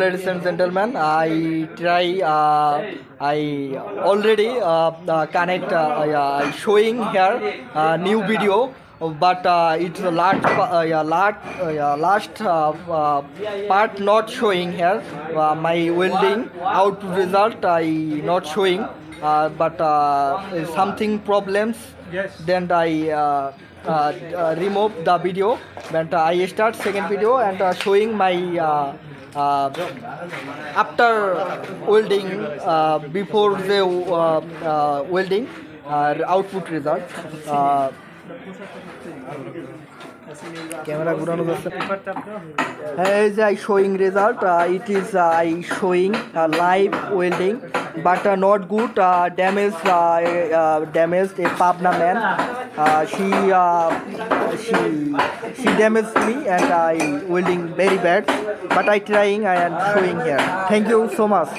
Ladies and gentlemen, I already connect showing here new video, but it's a last part not showing here. My welding output result I not showing, but something problems. Then I remove the video. Then I start second video and showing my. After welding, before the welding output result, camera ঘুরানো যাচ্ছে as I showing result, it is I showing live welding, but not good, damaged a Pabna man. She damaged me and I welding very bad, but I trying, I am showing here. Thank you so much.